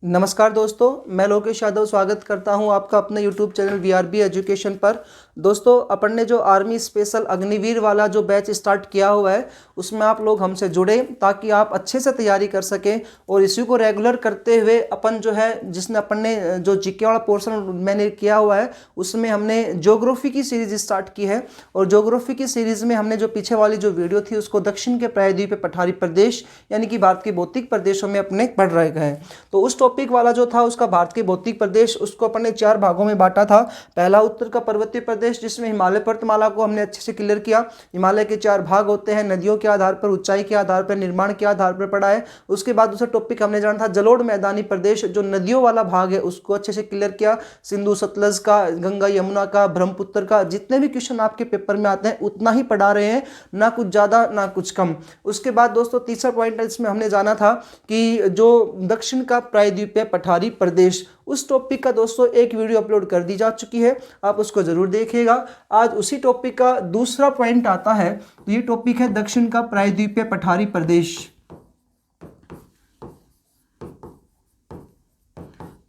नमस्कार दोस्तों, मैं लोकेश यादव स्वागत करता हूं आपका अपने YouTube चैनल VRB एजुकेशन पर। दोस्तों, अपन ने जो आर्मी स्पेशल अग्निवीर वाला जो बैच स्टार्ट किया हुआ है उसमें आप लोग हमसे जुड़े ताकि आप अच्छे से तैयारी कर सकें और इसी को रेगुलर करते हुए अपन जो है जिसने अपन ने जो जीके वाला पोर्शन मैंने किया हुआ है उसमें हमने ज्योग्राफी की सीरीज स्टार्ट की है। और ज्योग्राफी की सीरीज में हमने जो पीछे वाली जो वीडियो थी उसको दक्षिण के प्रायद्वीपीय पठारी प्रदेश यानी कि भारत के भौतिक प्रदेशों में अपने पढ़ रहे हैं। तो उस टॉपिक वाला जो था उसका भारत के भौतिक प्रदेश उसको अपन ने 4 भागों में बांटा था। पहला उत्तर का पर्वतीय प्रदेश जिसमें हिमालय पर्वतमाला को हमने अच्छे से क्लियर किया। हिमालय के 4 भाग होते हैं, नदियों के आधार पर, ऊंचाई के आधार पर, निर्माण के आधार पर पढ़ा है। उसके बाद दूसरा टॉपिक हमने जाना था जलोढ़ मैदानी प्रदेश, जो नदियों वाला भाग है उसको अच्छे से क्लियर किया। सिंधु सतलज का, गंगा यमुना का, ब्रह्मपुत्र का, जितने भी क्वेश्चन आपके पेपर में आते हैं उतना ही पढ़ा रहे हैं, ना कुछ ज्यादा ना कुछ कम। उसके बाद दोस्तों तीसरा पॉइंट इसमें हमने जाना था कि जो दक्षिण का प्रायद्वीपीय पठारी प्रदेश, उस टॉपिक का दोस्तों एक वीडियो अपलोड कर दी जा चुकी है, आप उसको जरूर देखिएगा। आज उसी टॉपिक का दूसरा पॉइंट आता है, तो ये टॉपिक है दक्षिण का प्रायद्वीपीय पठारी प्रदेश।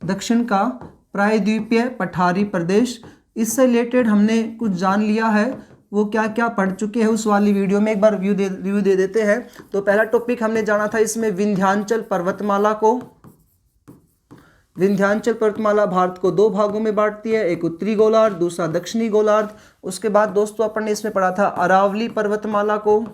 दक्षिण का प्रायद्वीपीय पठारी प्रदेश, इससे रिलेटेड हमने कुछ जान लिया है, वो क्या क्या पढ़ चुके हैं उस वाली वीडियो में एक बार रिव्यू दे देते हैं। तो पहला टॉपिक हमने जाना था इसमें विंध्याचल पर्वतमाला को। विंध्याचल पर्वतमाला भारत को 2 भागों में बांटती है, एक उत्तरी गोलार्ध, दूसरा दक्षिणी गोलार्ध। उसके बाद दोस्तों अपन ने इसमें पढ़ा था अरावली पर्वतमाला को।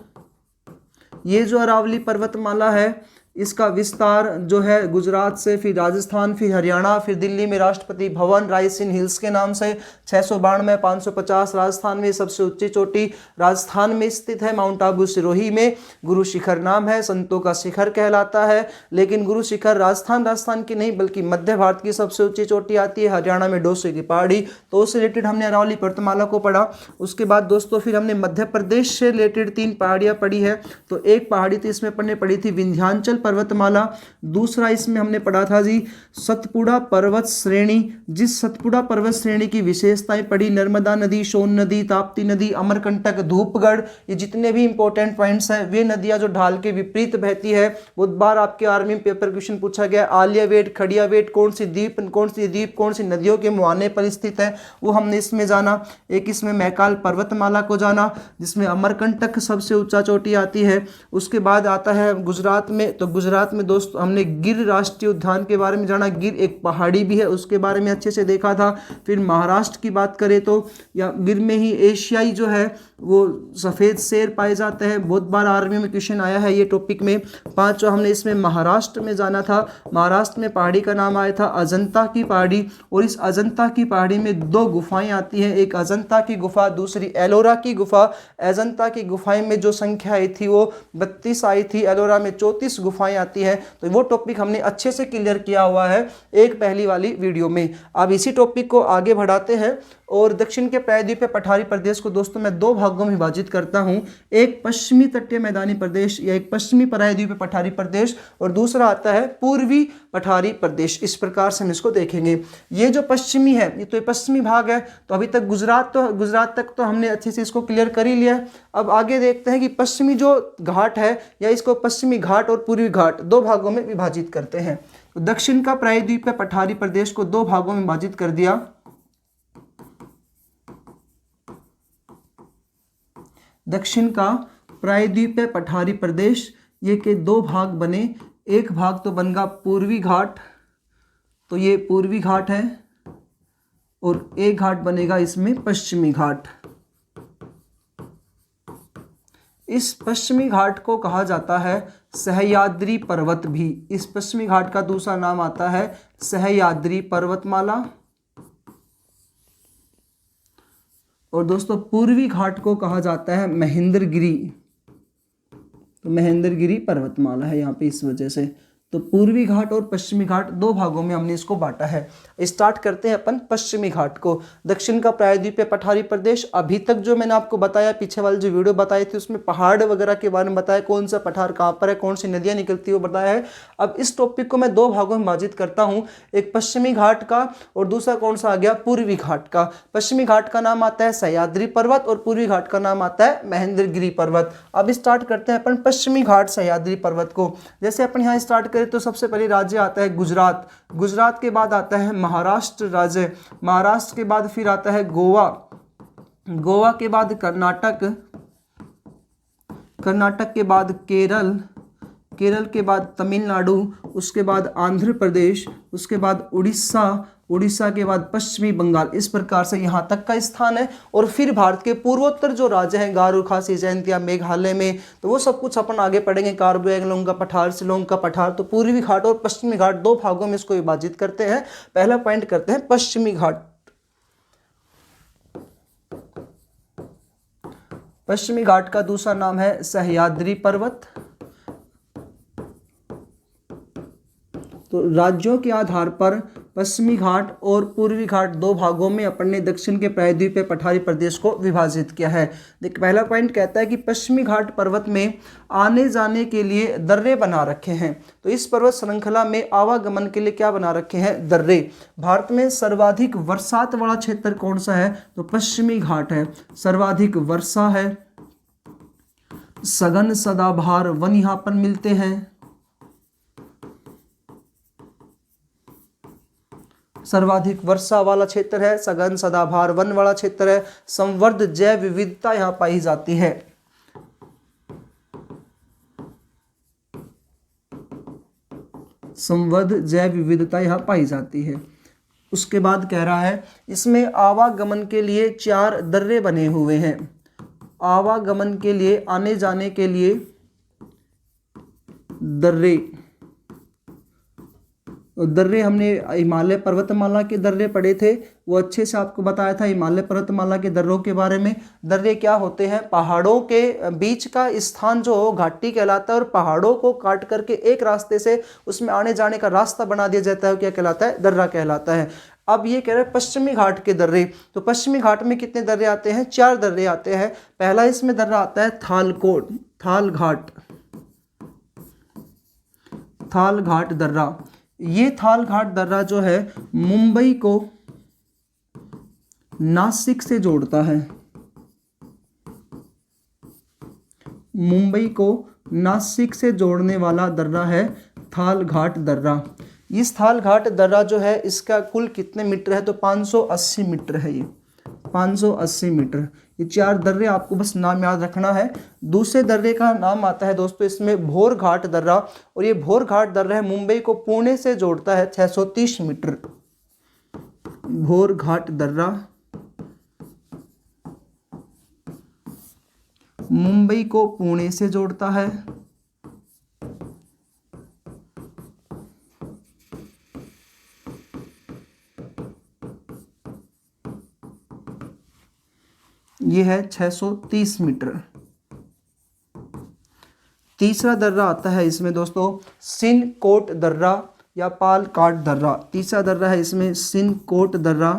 ये जो अरावली पर्वतमाला है इसका विस्तार जो है गुजरात से फिर राजस्थान फिर हरियाणा फिर दिल्ली में राष्ट्रपति भवन, रायसीन हिल्स के नाम से 692 550 राजस्थान में सबसे ऊंची चोटी राजस्थान में स्थित है, माउंट आबू सिरोही में। गुरु शिखर नाम है, संतों का शिखर कहलाता है, लेकिन गुरु शिखर राजस्थान की नहीं बल्कि मध्य भारत की सबसे ऊंची चोटी आती है, हरियाणा में डोसे की पहाड़ी। तो उससे रिलेटेड हमने अरावली पर्वतमाला को पढ़ा। उसके बाद दोस्तों फिर हमने मध्य प्रदेश से रिलेटेड 3 पहाड़ियां पढ़ी है। तो एक पहाड़ी थी इसमें अपन ने पढ़ी थी विंध्याचल पर्वतमाला, दूसरा इसमें हमने पढ़ा था जी सतपुड़ा पर्वत श्रेणी। जिस सतपुड़ा पर्वत श्रेणी की विशेषताएं पढ़ी, नर्मदा नदी, सोन नदी, ताप्ती नदी, अमरकंटक, धूपगढ़, ये जितने भी इंपॉर्टेंट पॉइंट्स हैं, वे नदियां जो ढाल के विपरीत बहती है। बहुत बार आपके आर्मी में पेपर क्वेश्चन पूछा गया, आलियावेट, खड़ियावेट कौन सी द्वीप कौन सी नदियों के मुहाने पर स्थित है, वो हमने इसमें जाना। एक इसमें मैकाल पर्वतमाला को जाना जिसमें अमरकंटक सबसे ऊंचा चोटी आती है। उसके बाद आता है गुजरात में, तो गुजरात में दोस्तों हमने गिर राष्ट्रीय उद्यान के बारे में जाना। गिर एक पहाड़ी भी है, उसके बारे में अच्छे से देखा था। फिर महाराष्ट्र की बात करें तो या गिर में ही एशियाई जो है वो सफ़ेद शेर पाए जाते हैं, बहुत बार आर्मी में क्वेश्चन आया है ये टॉपिक में। 5वां हमने इसमें महाराष्ट्र में जाना था। महाराष्ट्र में पहाड़ी का नाम आया था अजंता की पहाड़ी, और इस अजंता की पहाड़ी में 2 गुफाएं आती हैं, एक अजंता की गुफा, दूसरी एलोरा की गुफा। अजंता की गुफाएं में जो संख्या आई थी वो 32 आई थी, एलोरा में 34 गुफाएं आती है। तो वो टॉपिक हमने अच्छे से क्लियर किया हुआ है एक पहली वाली वीडियो में। अब इसी टॉपिक को आगे बढ़ाते हैं और दक्षिण के प्रायद्वीपीय पठारी प्रदेश को दोस्तों मैं 2 भागों में विभाजित करता हूं, एक पश्चिमी तटीय मैदानी प्रदेश या एक पश्चिमी प्रायद्वीपीय पठारी प्रदेश, और दूसरा आता है पूर्वी पठारी प्रदेश। इस प्रकार से हम इसको देखेंगे। ये जो पश्चिमी है ये तो पश्चिमी भाग है, तो अभी तक गुजरात तक तो हमने अच्छे से इसको क्लियर कर ही लिया। अब आगे देखते हैं कि पश्चिमी जो घाट है या इसको पश्चिमी घाट और पूर्वी घाट 2 भागों में विभाजित करते हैं। तो दक्षिण का प्रायद्वीपीय पठारी प्रदेश को 2 भागों में विभाजित कर दिया। दक्षिण का प्रायद्वीपीय पठारी प्रदेश ये के 2 भाग बने। एक भाग तो बन गया पूर्वी घाट, तो ये पूर्वी घाट है, और एक घाट बनेगा इसमें पश्चिमी घाट। इस पश्चिमी घाट को कहा जाता है सह्याद्री पर्वत भी। इस पश्चिमी घाट का दूसरा नाम आता है सह्याद्री पर्वतमाला। और दोस्तों पूर्वी घाट को कहा जाता है महेंद्रगिरी। तो महेंद्रगिरी पर्वतमाला है यहाँ पे इस वजह से। तो पूर्वी घाट और पश्चिमी घाट 2 भागों में हमने इसको बांटा है। स्टार्ट करते हैं अपन पश्चिमी घाट को। दक्षिण का प्रायद्वीपीय पठारी प्रदेश, अभी तक जो मैंने आपको बताया, पीछे वाली जो वीडियो बताई थी उसमें पहाड़ वगैरह के बारे में बताया, कौन सा पठार कहाँ पर है, कौन सी नदियाँ निकलती है वो बताया है। अब इस टॉपिक को मैं 2 भागों में विभाजित करता हूँ, एक पश्चिमी घाट का और दूसरा कौन सा आ गया पूर्वी घाट का। पश्चिमी घाट का नाम आता है सह्याद्री पर्वत और पूर्वी घाट का नाम आता है महेंद्रगिरी पर्वत। अब स्टार्ट करते हैं अपन पश्चिमी घाट सह्याद्री पर्वत को। जैसे अपन यहाँ स्टार्ट करें तो सबसे पहले राज्य आता है गुजरात, गुजरात के बाद आता है महाराष्ट्र राज्य, महाराष्ट्र के बाद फिर आता है गोवा, गोवा के बाद कर्नाटक, कर्नाटक के बाद केरल, केरल के बाद तमिलनाडु, उसके बाद आंध्र प्रदेश, उसके बाद उड़ीसा, उड़ीसा के बाद पश्चिमी बंगाल। इस प्रकार से यहाँ तक का स्थान है। और फिर भारत के पूर्वोत्तर जो राज्य हैं, गारो, खासी, जयंतिया, मेघालय में, तो वो सब कुछ अपन आगे पढ़ेंगे। कार्बी एंग्लोंग का पठार, शिलोंग का पठार। तो पूर्वी घाट और पश्चिमी घाट दो भागों में इसको विभाजित करते हैं। पहला पॉइंट करते हैं पश्चिमी घाट। पश्चिमी घाट का दूसरा नाम है सह्याद्री पर्वत। तो राज्यों के आधार पर पश्चिमी घाट और पूर्वी घाट दो भागों में अपन ने दक्षिण के प्रायद्वीपीय पठारी प्रदेश को विभाजित किया है। देखिए पहला पॉइंट कहता है कि पश्चिमी घाट पर्वत में आने जाने के लिए दर्रे बना रखे हैं। तो इस पर्वत श्रृंखला में आवागमन के लिए क्या बना रखे हैं? दर्रे। भारत में सर्वाधिक वर्षात वाला क्षेत्र कौन सा है? तो पश्चिमी घाट है। सर्वाधिक वर्षा है, सघन सदाबहार वन यहाँ पर मिलते हैं। सर्वाधिक वर्षा वाला क्षेत्र है, सघन सदाबहार वन वाला क्षेत्र है। संवर्ध जैव विविधता यहाँ पाई जाती है। संवर्ध जैव विविधता यहाँ पाई जाती है। उसके बाद कह रहा है इसमें आवागमन के लिए 4 दर्रे बने हुए हैं। आवागमन के लिए, आने जाने के लिए दर्रे। दर्रे हमने हिमालय पर्वतमाला के दर्रे पढ़े थे, वो अच्छे से आपको बताया था हिमालय पर्वतमाला के दर्रों के बारे में। दर्रे क्या होते हैं? पहाड़ों के बीच का स्थान जो घाटी कहलाता है, और पहाड़ों को काट करके एक रास्ते से उसमें आने जाने का रास्ता बना दिया जाता है, क्या कहलाता है? दर्रा कहलाता है। अब ये कह रहे हैं पश्चिमी घाट के दर्रे। तो पश्चिमी घाट में कितने दर्रे आते हैं? 4 दर्रे आते हैं। पहला इसमें दर्रा आता है थालकोट, थाल घाट, थाल घाट दर्रा। ये थाल घाट दर्रा जो है मुंबई को नासिक से जोड़ता है। मुंबई को नासिक से जोड़ने वाला दर्रा है थाल घाट दर्रा। इस थाल घाट दर्रा जो है इसका कुल कितने मीटर है? तो 580 मीटर है। ये 580 मीटर। ये 4 दर्रे आपको बस नाम याद रखना है। दूसरे दर्रे का नाम आता है दोस्तों इसमें भोर घाट दर्रा, और ये भोर घाट दर्रा है मुंबई को पुणे से जोड़ता है 630 मीटर। भोर घाट दर्रा मुंबई को पुणे से जोड़ता है। ये है 630 मीटर। तीसरा दर्रा आता है इसमें दोस्तों सिनकोट दर्रा या पालकाट दर्रा। तीसरा दर्रा है इसमें सिनकोट दर्रा।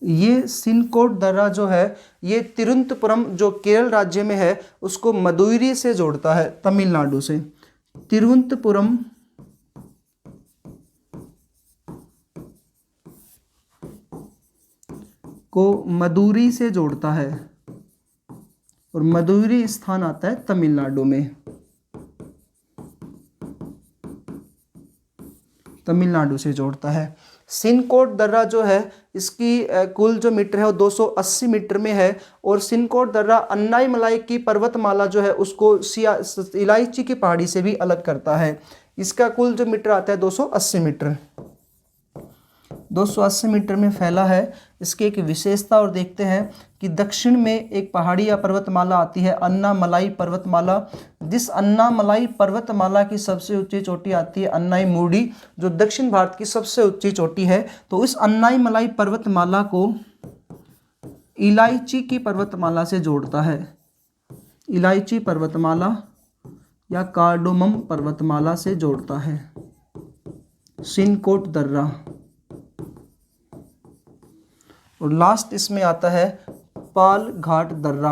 ये सिनकोट दर्रा जो है ये तिरुवनंतपुरम जो केरल राज्य में है उसको मदुरई से जोड़ता है, तमिलनाडु से। तिरुवनंतपुरम को मदुरई से जोड़ता है, और मदुरई स्थान आता है तमिलनाडु में। तमिलनाडु से जोड़ता है। सिनकोट दर्रा जो है इसकी कुल जो मीटर है वो 280 मीटर में है, और सिनकोट दर्रा अन्नाईमलाई की पर्वतमाला जो है उसको इलायची की पहाड़ी से भी अलग करता है। इसका कुल जो मीटर आता है 280 मीटर। 280 मीटर में फैला है। इसकी एक विशेषता और देखते हैं कि दक्षिण में एक पहाड़ी या पर्वतमाला आती है अन्नामलाई पर्वतमाला। जिस अन्नामलाई पर्वतमाला की सबसे ऊंची चोटी आती है अन्नाईमुडी, जो दक्षिण भारत की सबसे ऊंची चोटी है। तो इस अन्नाईमलाई पर्वतमाला को इलायची की पर्वतमाला से जोड़ता है। इलायची पर्वतमाला या कार्डोमम पर्वतमाला से जोड़ता है सिनकोट दर्रा। और लास्ट इसमें आता है पाल घाट दर्रा।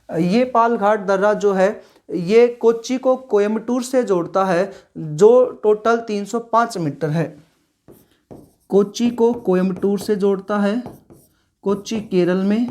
ये पाल घाट दर्रा जो है ये कोच्चि को कोयम्बटूर से जोड़ता है, जो टोटल 305 मीटर है। कोच्चि को कोयम्बटूर से जोड़ता है। कोच्चि केरल में,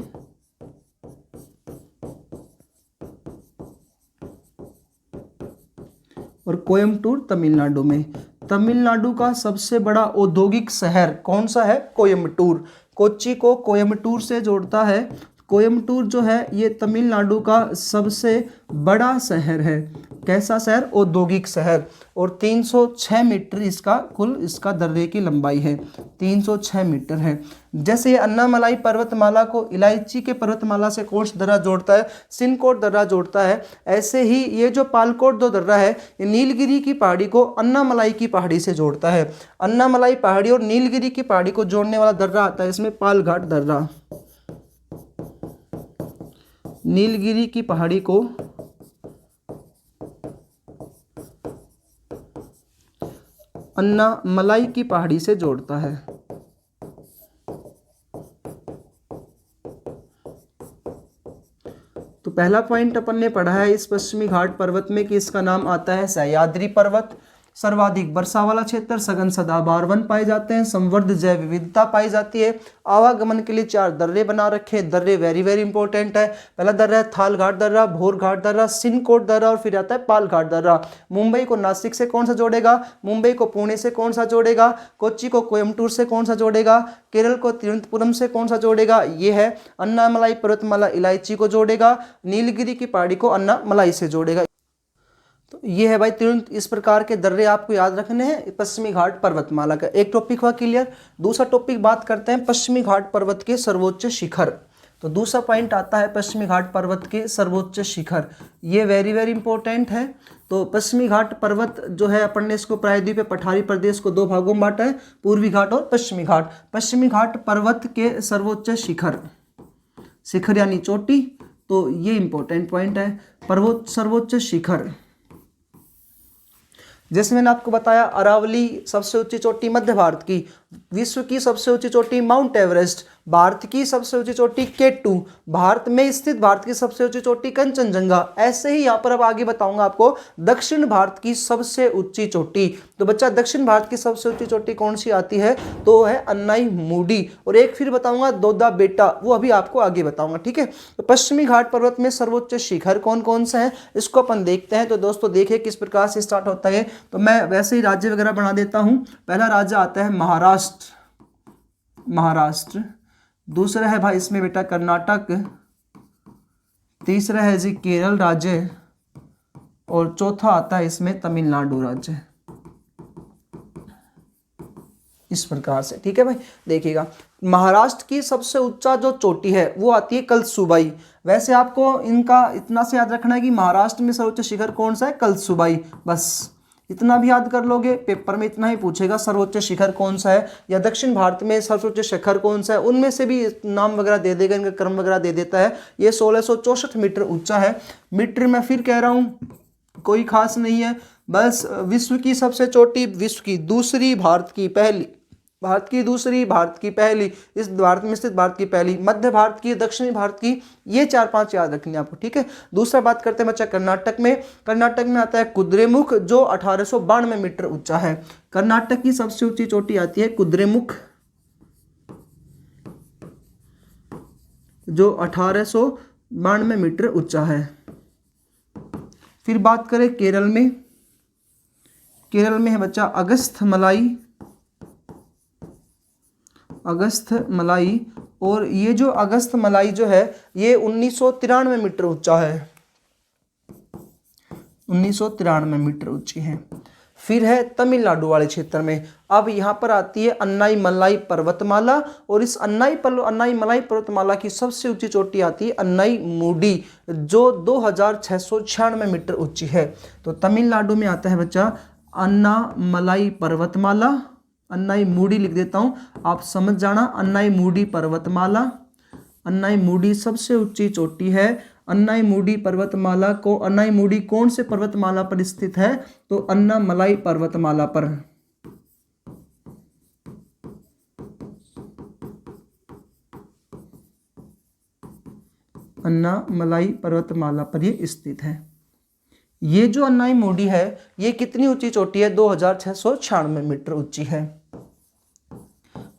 और कोयम्बटूर तमिलनाडु में। तमिलनाडु का सबसे बड़ा औद्योगिक शहर कौन सा है? कोयम्बटूर। कोच्चि को कोयम्बटूर से जोड़ता है। कोयम्बटूर जो है ये तमिलनाडु का सबसे बड़ा शहर है। कैसा शहर? औद्योगिक शहर। और 306 मीटर इसका दर्रे की लंबाई है, 306 मीटर है। जैसे ये अन्नामलाई पर्वतमाला को इलायची के पर्वतमाला से कौन सा दर्रा जोड़ता है? सिनकोट दर्रा जोड़ता है। ऐसे ही ये जो पालकोट दो दर्रा है ये नीलगिरी की पहाड़ी को अन्नामलाई की पहाड़ी से जोड़ता है। अन्नामलाई पहाड़ी और नीलगिरी की पहाड़ी को जोड़ने वाला दर्रा आता है इसमें पालघाट दर्रा। नीलगिरी की पहाड़ी को अन्नामलाई की पहाड़ी से जोड़ता है। तो पहला पॉइंट अपन ने पढ़ा है इस पश्चिमी घाट पर्वत में कि इसका नाम आता है सह्याद्री पर्वत। सर्वाधिक वर्षा वाला क्षेत्र, सघन सदाबहार वन पाए जाते हैं, संवर्ध जैव विविधता पाई जाती है। आवागमन के लिए 4 दर्रे बना रखे हैं। दर्रे वेरी वेरी इंपॉर्टेंट है। पहला दर्रा है थालघाट दर्रा, भोरघाट दर्रा, सिनकोट दर्रा और फिर आता है पालघाट दर्रा। मुंबई को नासिक से कौन सा जोड़ेगा? मुंबई को पुणे से कौन सा जोड़ेगा? कोच्चि को कोयम्बटूर से कौन सा जोड़ेगा? केरल को तिरुवनंतपुरम से कौन सा जोड़ेगा? ये है अन्नामलाई पर्वतमाला इलायची को जोड़ेगा। नीलगिरी की पहाड़ी को अन्नामलाई से जोड़ेगा। तो ये है भाई तुरंत इस प्रकार के दर्रे आपको याद रखने हैं पश्चिमी घाट पर्वतमाला का। एक टॉपिक हुआ क्लियर। दूसरा टॉपिक बात करते हैं पश्चिमी घाट पर्वत के सर्वोच्च शिखर। तो दूसरा पॉइंट आता है पश्चिमी घाट पर्वत के सर्वोच्च शिखर। ये वेरी वेरी इंपॉर्टेंट है। तो पश्चिमी घाट पर्वत जो है अपन ने इसको प्रायद्वीपीय पठारी प्रदेश को 2 भागों में बांटा है, पूर्वी घाट और पश्चिमी घाट। पश्चिमी घाट पर्वत के सर्वोच्च शिखर, शिखर यानी चोटी, तो ये इंपॉर्टेंट पॉइंट है। सर्वोच्च शिखर जैसे मैंने आपको बताया अरावली सबसे ऊंची चोटी मध्य भारत की, विश्व की सबसे ऊंची चोटी माउंट एवरेस्ट, भारत की सबसे ऊंची चोटी K2, भारत में स्थित भारत की सबसे ऊंची चोटी कंचनजंगा। ऐसे ही यहाँ पर अब आगे बताऊंगा आपको दक्षिण भारत की सबसे ऊंची चोटी। तो बच्चा दक्षिण भारत की सबसे ऊंची चोटी कौन सी आती है? तो है अन्नाई मूडी। और एक फिर बताऊंगा दोदा बेटा, वो अभी आपको आगे बताऊंगा, ठीक है। तो पश्चिमी घाट पर्वत में सर्वोच्च शिखर कौन कौन सा है इसको अपन देखते हैं। तो दोस्तों देखिए किस प्रकार से स्टार्ट होता है। तो मैं वैसे ही राज्य वगैरह बना देता हूँ। पहला राज्य आता है महाराष्ट्र, दूसरा है भाई इसमें बेटा कर्नाटक, तीसरा है जी केरल राज्य, और चौथा आता है इसमें तमिलनाडु राज्य। इस प्रकार से, ठीक है भाई। देखिएगा महाराष्ट्र की सबसे ऊंचा जो चोटी है वो आती है कलसुबाई। वैसे आपको इनका इतना से याद रखना है कि महाराष्ट्र में सर्वोच्च शिखर कौन सा है? कलसुबाई। बस इतना भी याद कर लोगे, पेपर में इतना ही पूछेगा सर्वोच्च शिखर कौन सा है, या दक्षिण भारत में सर्वोच्च शिखर कौन सा है, उनमें से भी नाम वगैरह दे देगा, इनका क्रम वगैरह दे देता है। ये 1664 मीटर ऊंचा है। मीटर में फिर कह रहा हूँ कोई खास नहीं है, बस विश्व की सबसे चोटी, विश्व की दूसरी, भारत की पहली, भारत की दूसरी, भारत की पहली, इस भारत में स्थित भारत की पहली, मध्य भारत की, दक्षिणी भारत की, ये 4-5 याद रखनी है आपको, ठीक है। दूसरा बात करते हैं बच्चा कर्नाटक में। कर्नाटक में आता है कुद्रेमुख जो 1892 मीटर ऊंचा है। कर्नाटक की सबसे ऊंची चोटी आती है कुद्रेमुख जो 1892 मीटर ऊंचा है। फिर बात करें केरल में। केरल में है बच्चा अगस्थमलाई, अगस्थमलाई, और ये जो अगस्थमलाई जो है ये 1993 मीटर ऊंचा है, 1993 मीटर ऊंची है। फिर है तमिलनाडु वाले क्षेत्र में। अब यहाँ पर आती है अन्नाईमलाई पर्वतमाला, और इस अन्नाईमलाई पर्वतमाला की सबसे ऊंची चोटी आती है अन्नाईमुडी जो 2696 मीटर ऊंची है। तो तमिलनाडु में आता है बच्चा अन्नामलाई पर्वतमाला, अन्नाईमुडी लिख देता हूँ, आप समझ जाना। अन्नाईमुडी पर्वतमाला, अन्नाईमुडी सबसे ऊंची चोटी है। अन्नाईमुडी पर्वतमाला को, अन्नाईमुडी कौन से पर्वतमाला पर स्थित है? तो अन्नामलाई पर्वतमाला पर। अन्नामलाई पर्वतमाला पर ये स्थित है। ये जो अन्नाईमुडी है ये कितनी ऊंची चोटी है? 2696 मीटर ऊंची है।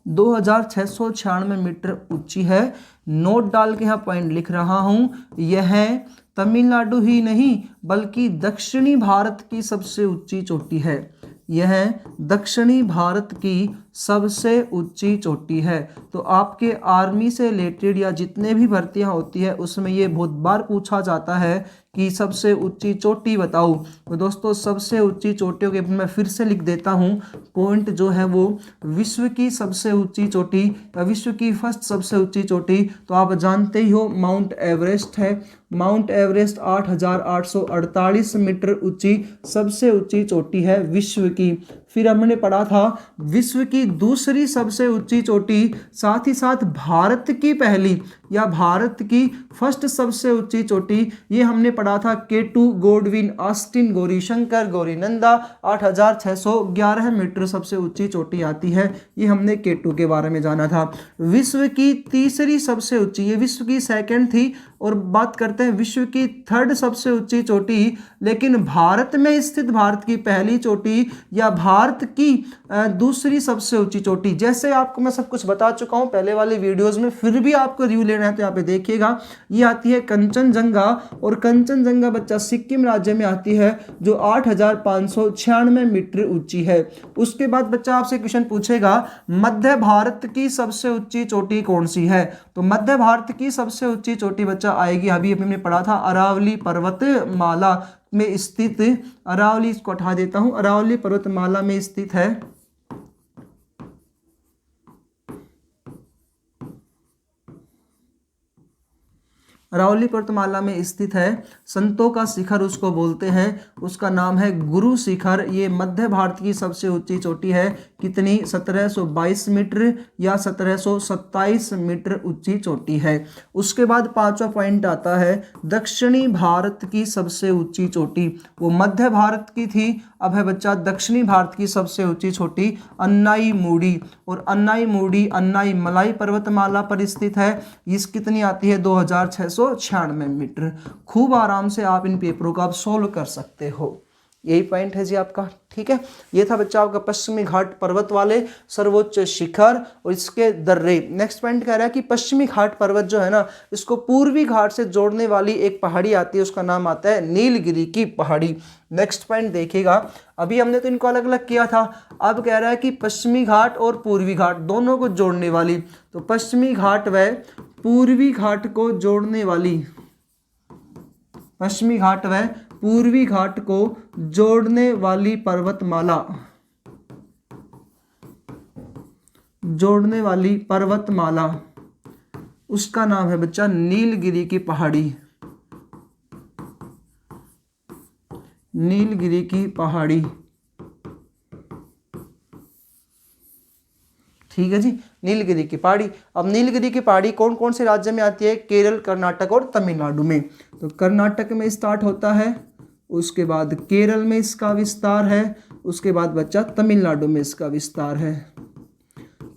2696 मीटर ऊंची है। नोट डाल के यहाँ पॉइंट लिख रहा हूँ, यह तमिलनाडु ही नहीं बल्कि दक्षिणी भारत की सबसे ऊंची चोटी है। यह दक्षिणी भारत की सबसे ऊंची चोटी है। तो आपके आर्मी से रिलेटेड या जितने भी भर्तियां होती है उसमें ये बहुत बार पूछा जाता है कि सबसे ऊंची चोटी बताओ। तो दोस्तों सबसे ऊंची चोटियों के मैं फिर से लिख देता हूँ, पॉइंट जो है वो विश्व की सबसे ऊंची चोटी या विश्व की फर्स्ट सबसे ऊंची चोटी तो आप जानते ही हो माउंट एवरेस्ट है। माउंट एवरेस्ट 8848 मीटर ऊंची सबसे ऊंची चोटी है विश्व की। फिर हमने पढ़ा था विश्व की दूसरी सबसे ऊंची चोटी, साथ ही साथ भारत की पहली या भारत की फर्स्ट सबसे ऊंची चोटी, ये हमने पढ़ा था K2 Godwin Austen Gaurishankar Gaurinanda 8611 metre सबसे ऊंची चोटी आती है। ये हमने K2 के बारे में जाना था। विश्व की तीसरी सबसे ऊंची, ये विश्व की सेकंड थी, और बात करते हैं विश्व की थर्ड सबसे ऊंची चोटी, लेकिन भारत में स्थित भारत की पहली चोटी या भारत की दूसरी सबसे ऊंची चोटी। जैसे आपको मैं सब कुछ बता चुका हूं पहले वाले वीडियोस में, फिर भी आपको रिव्यू लेना है तो यहाँ पे देखिएगा। ये आती है कंचनजंगा, और कंचनजंगा बच्चा सिक्किम राज्य में आती है जो 8596 मीटर ऊंची है। उसके बाद बच्चा आपसे क्वेश्चन पूछेगा मध्य भारत की सबसे ऊंची चोटी कौन सी है। तो मध्य भारत की सबसे ऊंची चोटी बच्चा आएगी, अभी हमने पढ़ा था अरावली पर्वतमाला में स्थित, अरावली इसको हटा देता हूं, अरावली पर्वतमाला में स्थित है। अरावली पर्वतमाला में स्थित है, संतों का शिखर उसको बोलते हैं, उसका नाम है गुरु शिखर। ये मध्य भारत की सबसे ऊंची चोटी है। कितनी? 1722 मीटर या 1727 मीटर ऊंची चोटी है। उसके बाद पांचवा पॉइंट आता है दक्षिणी भारत की सबसे ऊंची चोटी। वो मध्य भारत की थी, अब है बच्चा दक्षिणी भारत की सबसे ऊंची चोटी अन्नाई मूडी, और अन्नाई मूडी अन्नाई मलाई पर्वतमाला पर स्थित है। इस कितनी आती है? 2696 मीटर। खूब आराम से आप इन पेपरों को आप सोल्व कर सकते हो। यही पॉइंट है जी आपका, ठीक है। ये था बच्चा आपका पश्चिमी घाट पर्वत वाले सर्वोच्च शिखर और इसके दर्रे। नेक्स्ट पॉइंट कह रहा है कि पश्चिमी घाट पर्वत जो है ना, इसको पूर्वी घाट से जोड़ने वाली एक पहाड़ी आती है, उसका नाम आता है नीलगिरी की पहाड़ी। नेक्स्ट पॉइंट देखिएगा, अभी हमने तो इनको अलग अलग किया था, अब कह रहा है कि पश्चिमी घाट और पूर्वी घाट दोनों को जोड़ने वाली, तो पश्चिमी घाट व पूर्वी घाट को जोड़ने वाली, पश्चिमी घाट व पूर्वी घाट को जोड़ने वाली पर्वतमाला, जोड़ने वाली पर्वतमाला, उसका नाम है बच्चा नीलगिरी की पहाड़ी, नीलगिरी की पहाड़ी। ठीक है जी, नीलगिरी की पहाड़ी। अब नीलगिरी की पहाड़ी कौन कौन से राज्य में आती है? केरल, कर्नाटक और तमिलनाडु में। तो कर्नाटक में स्टार्ट होता है, उसके बाद केरल में इसका विस्तार है, उसके बाद बच्चा तमिलनाडु में इसका विस्तार है।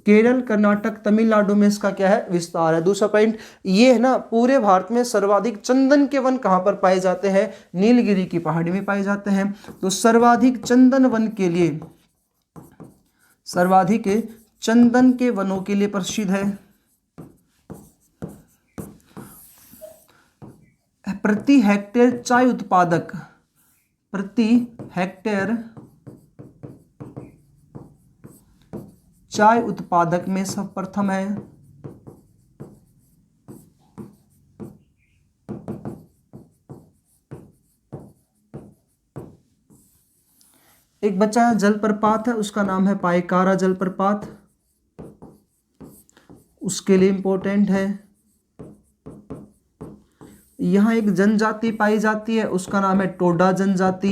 केरल, कर्नाटक, तमिलनाडु में इसका क्या है? विस्तार है। दूसरा पॉइंट ये है ना, पूरे भारत में सर्वाधिक चंदन के वन कहाँ पर पाए जाते हैं? नीलगिरी की पहाड़ी में पाए जाते हैं। तो सर्वाधिक चंदन वन के लिए, सर्वाधिक चंदन के वनों के लिए प्रसिद्ध है। प्रति हेक्टेयर चाय उत्पादक, प्रति हेक्टेयर चाय उत्पादक में सब प्रथम है। एक बच्चा जलप्रपात है, उसका नाम है पायकारा जलप्रपात, उसके लिए इंपॉर्टेंट है। यहाँ एक जनजाति पाई जाती है, उसका नाम है टोडा जनजाति,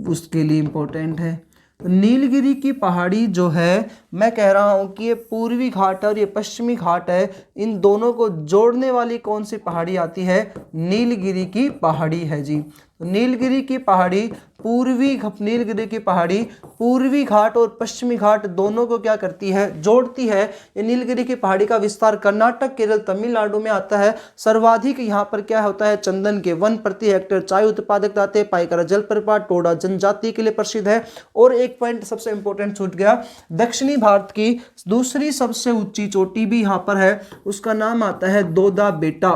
उसके लिए इंपॉर्टेंट है। तो नीलगिरी की पहाड़ी जो है, मैं कह रहा हूँ कि ये पूर्वी घाट है और ये पश्चिमी घाट है, इन दोनों को जोड़ने वाली कौन सी पहाड़ी आती है? नीलगिरी की पहाड़ी है जी। तो नीलगिरी की पहाड़ी पूर्वी नीलगिरी की पहाड़ी पूर्वी घाट और पश्चिमी घाट दोनों को क्या करती है, जोड़ती है। ये नीलगिरी की पहाड़ी का विस्तार कर्नाटक, केरल, तमिलनाडु में आता है। सर्वाधिक यहाँ पर क्या होता है, चंदन के वन प्रति हेक्टेयर, चाय उत्पादक रहते हैं। पाइकरा जलप्रपात टोडा जनजाति के लिए प्रसिद्ध है। और एक पॉइंट सबसे इंपॉर्टेंट छूट गया, दक्षिणी भारत की दूसरी सबसे ऊंची चोटी भी यहाँ पर है, उसका नाम आता है दोदा बेटा।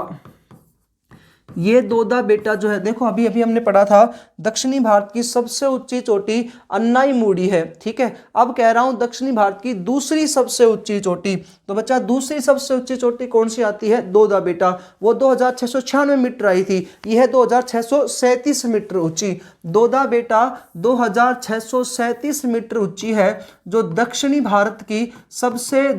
ये दोदा बेटा जो है, देखो अभी अभी हमने पढ़ा था दक्षिणी भारत की सबसे ऊंची चोटी अन्नाईमुड़ी है, ठीक है। अब कह रहा हूं दक्षिणी भारत की दूसरी सबसे ऊंची चोटी, तो बच्चा दूसरी सबसे ऊंची चोटी कौन सी आती है, दोदा बेटा। वो 2696 मीटर आई थी, यह है 2637 मीटर ऊंची। दोदा बेटा 2637 मीटर ऊंची है, जो दक्षिणी भारत की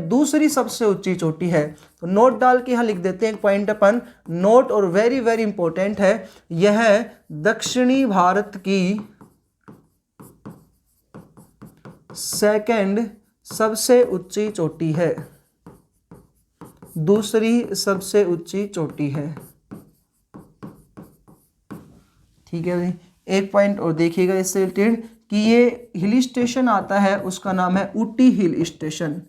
दूसरी सबसे ऊंची चोटी है। तो नोट डाल के यहां लिख देते हैं एक पॉइंट अपन, नोट, और वेरी वेरी इंपॉर्टेंट है, यह दक्षिणी भारत की सेकंड सबसे ऊंची चोटी है, दूसरी सबसे ऊंची चोटी है, ठीक है भाई। एक पॉइंट और देखिएगा इससे रिलेटेड कि ये हिल स्टेशन आता है, उसका नाम है Ooty hill station.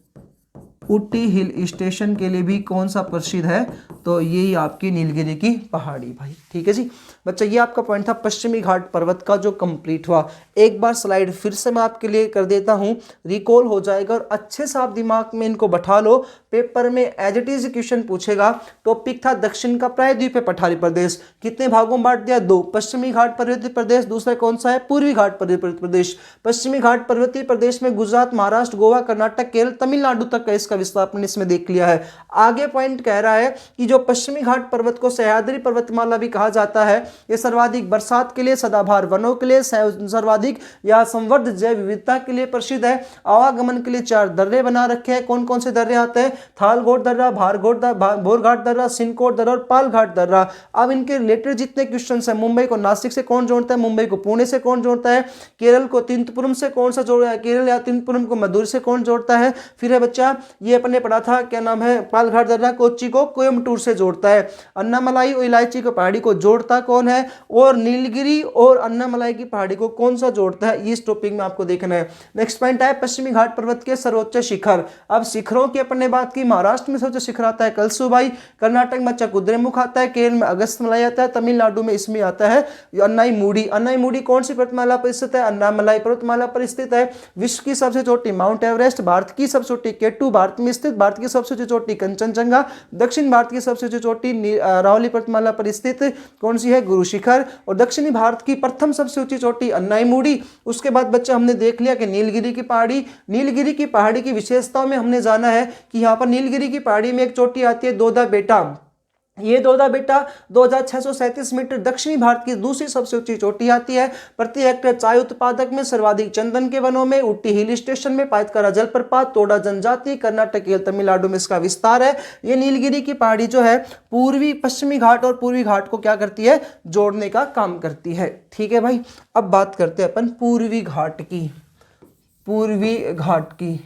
Ooty hill station के लिए भी कौन सा प्रसिद्ध है, तो यही आपकी नीलगिरी की पहाड़ी भाई, ठीक है जी। बच्चा ये आपका पॉइंट था पश्चिमी घाट पर्वत का जो कंप्लीट हुआ। एक बार स्लाइड फिर से मैं आपके लिए कर देता हूं, रिकॉल हो जाएगा और अच्छे से आप दिमाग में इनको बैठा लो। पेपर में एज इट इज क्वेश्चन पूछेगा। टॉपिक था दक्षिण का प्रायद्वीपीय पठारी प्रदेश, कितने भागों में बांट दिया, 2। पश्चिमी घाट पर्वतीय प्रदेश, दूसरा कौन सा है, पूर्वी घाट पर्वतीय प्रदेश। पश्चिमी घाट पर्वतीय प्रदेश में गुजरात, महाराष्ट्र, गोवा, कर्नाटक, केरल, तमिलनाडु तक का इसका विस्तार आपने इसमें देख लिया है। आगे पॉइंट कह रहा है कि जो पश्चिमी घाट पर्वत को सह्याद्री पर्वतमाला भी कहा जाता है, ये सर्वाधिक बरसात के लिए, सदाबहार वनों के लिए, सर्वाधिक या संवर्ध जैव विविधता के लिए प्रसिद्ध है। आवागमन के लिए 4 दर्रे बना रखे हैं। कौन कौन से दर्रे आते हैं, थालघोट दर्रा, भोरघाट दर्रा, सिनकोट दर्रा और पालघाट दर्रा। अब इनके रिलेटेड जितने क्वेश्चन है, मुंबई को नासिक से कौन जोड़ता है, मुंबई को पुणे से कौन जोड़ता है, केरल को तिरुवनंतपुरम से कौन सा जोड़ा है, केरल या तिरुवनंतपुरम को मदुरै से कौन जोड़ता है। फिर है बच्चा ये अपने पढ़ा था, क्या नाम है, पालघाट दर्रा कोच्चि को कोयम्बटूर से जोड़ता है। अन्नामलाई और इलायची की पहाड़ी को जोड़ता कौन है, और नीलगिरी और अन्नामलाई की पहाड़ी को कौन सा जोड़ता है, इस टॉपिक में आपको देखना है। नेक्स्ट पॉइंट है पश्चिमी घाट पर्वत के सर्वोच्च शिखर। अब शिखरों की अपने बात की, महाराष्ट्र में सर्वोच्च शिखर आता है कलसुबाई, कर्नाटक में अच्छा कुद्रेमुख आता है, केरल में अगस्त्यमलाई आता है, तमिलनाडु में इसमें आता है अन्नाईमुड़ी। अन्नाईमुड़ी कौन सी पर्वतमाला पर स्थित है, अन्नामलाई पर्वतमाला पर स्थित है। विश्व की सबसे छोटी माउंट एवरेस्ट, भारत की सबसे छोटी K2 भारत में स्थित, भारत की सबसे ऊंची चोटी कंचनजंगा, दक्षिण भारत की सबसे ऊंची चोटी अरावली पर्वतमाला पर स्थित कौन सी है, गुरु शिखर। और दक्षिणी भारत की प्रथम सबसे ऊंची चोटी अन्नाईमुड़ी। उसके बाद बच्चा हमने देख लिया कि नीलगिरी की पहाड़ी, नीलगिरी की पहाड़ी की विशेषताओं में हमने जाना है कि यहाँ पर नीलगिरी की पहाड़ी में एक चोटी आती है दोदा बेटा। ये दोदा बेटा 2637 मीटर दक्षिणी भारत की दूसरी सबसे ऊंची चोटी आती है। प्रति हेक्टेयर चाय उत्पादक में, सर्वाधिक चंदन के वनों में, ऊटी हिल स्टेशन में, पाइकरा जलप्रपात, टोडा जनजाति, कर्नाटक, केरल, तमिलनाडु में इसका विस्तार है। ये नीलगिरी की पहाड़ी जो है पूर्वी पश्चिमी घाट और पूर्वी घाट को क्या करती है, जोड़ने का काम करती है, ठीक है भाई। अब बात करते हैं अपन पूर्वी घाट की। पूर्वी घाट की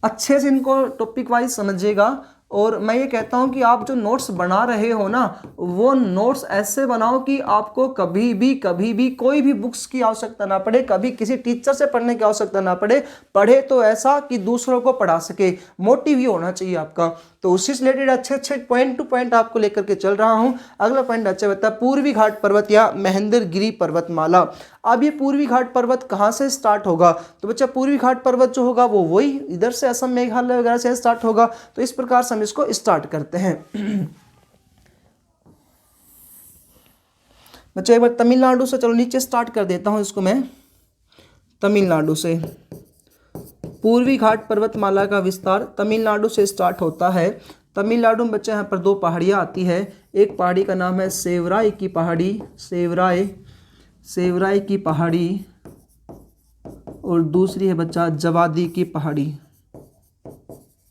अच्छे से इनको टॉपिक वाइज समझिएगा। और मैं ये कहता हूं कि आप जो नोट्स बना रहे हो ना, वो नोट्स ऐसे बनाओ कि आपको कभी भी कोई भी बुक्स की आवश्यकता ना पड़े, कभी किसी टीचर से पढ़ने की आवश्यकता ना पड़े। पढ़े तो ऐसा कि दूसरों को पढ़ा सके, मोटिव ये होना चाहिए आपका। तो उसी से रिलेटेड अच्छे पॉइंट टू पॉइंट आपको लेकर के चल रहा हूं। अगला पॉइंट अच्छा बता, पूर्वी घाट पर्वत या महेंद्रगिरी पर्वतमाला। अब ये पूर्वी घाट पर्वत कहाँ से स्टार्ट होगा, तो बच्चा पूर्वी घाट पर्वत जो होगा वो वही इधर से असम, मेघालय वगैरह से स्टार्ट होगा। तो इस प्रकार से हम इसको स्टार्ट करते हैं। बच्चा एक बार तमिलनाडु से, चलो नीचे स्टार्ट कर देता हूं इसको मैं। तमिलनाडु से पूर्वी घाट पर्वतमाला का विस्तार तमिलनाडु से स्टार्ट होता है। तमिलनाडु में बच्चे यहाँ पर 2 पहाड़ियाँ आती है। एक पहाड़ी का नाम है सेवराई की पहाड़ी, सेवराई की पहाड़ी, और दूसरी है बच्चा जवादी की पहाड़ी।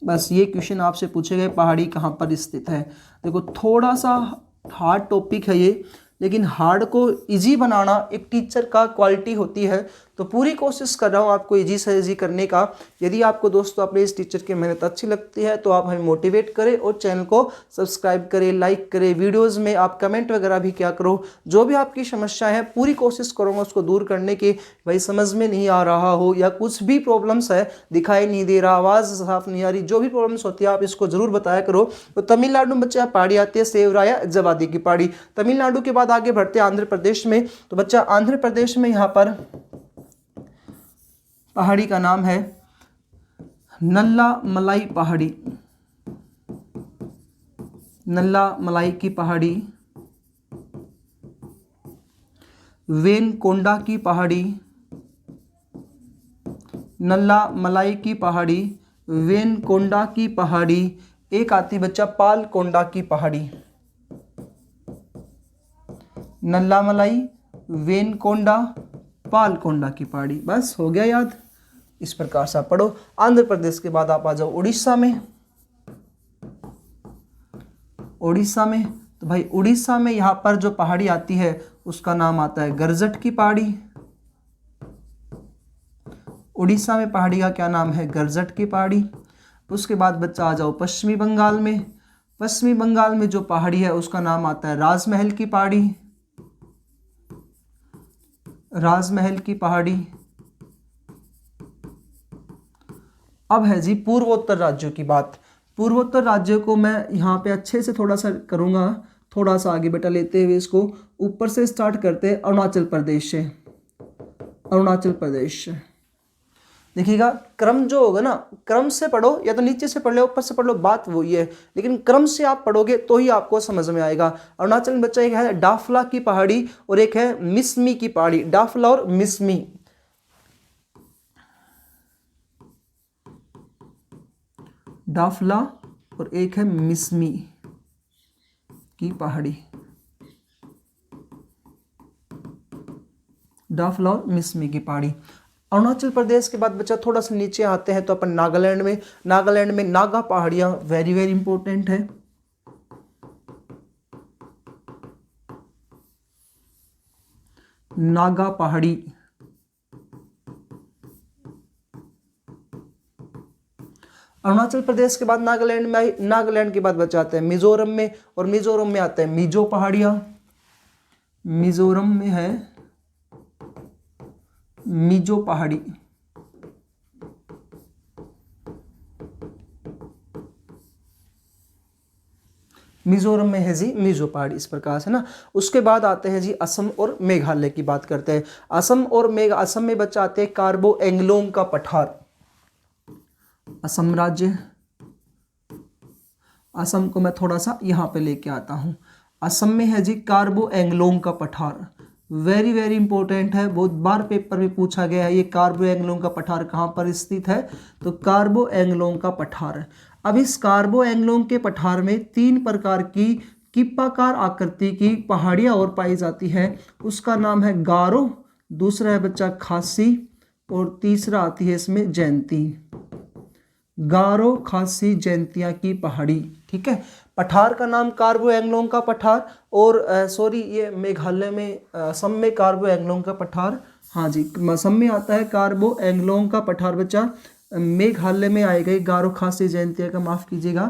बस ये क्वेश्चन आपसे पूछे गए, पहाड़ी कहाँ पर स्थित है। देखो थोड़ा सा हार्ड टॉपिक है ये, लेकिन हार्ड को इजी बनाना एक टीचर का क्वालिटी होती है। तो पूरी कोशिश कर रहा हूँ आपको इजी से इजी करने का। यदि आपको दोस्तों अपने इस टीचर की मेहनत अच्छी लगती है तो आप हमें मोटिवेट करें और चैनल को सब्सक्राइब करें, लाइक करें। वीडियोस में आप कमेंट वगैरह भी क्या करो। जो भी आपकी समस्या है पूरी कोशिश करूँगा उसको दूर करने की। भाई समझ में नहीं आ रहा हो या कुछ भी प्रॉब्लम्स है, दिखाई नहीं दे रहा, आवाज़ साफ नहीं आ रही, जो भी प्रॉब्लम्स होती है आप इसको जरूर बताया करो। तो तमिलनाडु में बच्चा पहाड़ी आती है, सेवराया जवादी की पहाड़ी। तमिलनाडु के बाद आगे बढ़ते हैं आंध्र प्रदेश में। तो बच्चा आंध्र प्रदेश में यहाँ पर पहाड़ी का नाम है नल्ला मलाई पहाड़ी। नल्ला मलाई की पहाड़ी, वेनकोंडा की पहाड़ी, नल्ला मलाई की पहाड़ी, वेनकोंडा की पहाड़ी। एक आती बच्चा पालकोंडा की पहाड़ी। नल्ला मलाई, वेनकोंडा, पालकोंडा की पहाड़ी। बस हो गया याद। इस प्रकार से आप पढ़ो। आंध्र प्रदेश के बाद आप आ जाओ उड़ीसा में। उड़ीसा में तो भाई उड़ीसा में यहाँ पर जो पहाड़ी आती है उसका नाम आता है गरजट की पहाड़ी। उड़ीसा में पहाड़ी का क्या नाम है? गरजट की पहाड़ी। उसके बाद बच्चा आ जाओ पश्चिमी बंगाल में। पश्चिमी बंगाल में जो पहाड़ी है उसका नाम आता है राजमहल की पहाड़ी। राजमहल की पहाड़ी। अब है जी पूर्वोत्तर राज्यों की बात। पूर्वोत्तर राज्यों को मैं यहाँ पे अच्छे से थोड़ा सा करूँगा। थोड़ा सा आगे बेटा लेते हुए इसको ऊपर से स्टार्ट करते हैं अरुणाचल प्रदेश से। अरुणाचल प्रदेश देखिएगा, क्रम जो होगा ना, क्रम से पढ़ो या तो नीचे से पढ़ लो ऊपर से पढ़ लो, बात वही है, लेकिन क्रम से आप पढ़ोगे तो ही आपको समझ में आएगा। अरुणाचल में बच्चा एक है डाफला की पहाड़ी और एक है मिसमी की पहाड़ी। डाफला और मिसमी। डाफला और एक है मिसमी की पहाड़ी। डाफला और मिसमी की पहाड़ी। अरुणाचल प्रदेश के बाद बच्चा थोड़ा सा नीचे आते हैं तो अपन नागालैंड में। नागालैंड में नागा पहाड़ियां वेरी वेरी इंपॉर्टेंट है। नागा पहाड़ी। अरुणाचल प्रदेश के बाद नागालैंड में आई। नागालैंड के बाद बच्चा आते हैं मिजोरम में, और मिजोरम में आते हैं मिजो पहाड़ियां। मिजोरम में है मिजो पहाड़ी। मिजोरम में है जी मिजो पहाड़ी। इस प्रकार से ना। उसके बाद आते हैं जी असम और मेघालय की बात करते हैं। असम में बच्चा आते हैं कार्बो एंगलोंग का पठार। असम राज्य। असम को मैं थोड़ा सा यहाँ पे लेके आता हूँ। असम में है जी कार्बो एंगलोंग का पठार। वेरी वेरी इंपॉर्टेंट है, बहुत बार पेपर में पूछा गया है ये कार्बो एंगलोंग का पठार कहाँ पर स्थित है। तो कार्बो एंगलोंग का पठार। अब इस कार्बो एंगलोंग के पठार में 3 प्रकार की किप्पाकार आकृति की पहाड़ियाँ और पाई जाती है। उसका नाम है गारो, दूसरा है बच्चा खासी, और तीसरा आती है इसमें जयंती। गारो, खासी, जयंतिया की पहाड़ी। ठीक है। पठार का नाम कार्बो एंगलोंग का पठार, और ये मेघालय में असम में कार्बो एंगलोंग का पठार। हाँ जी, असम में आता है कार्बो एंगलोंग का पठार बच्चा। मेघालय में आएगा गारो, खासी, जयंतिया का, माफ कीजिएगा,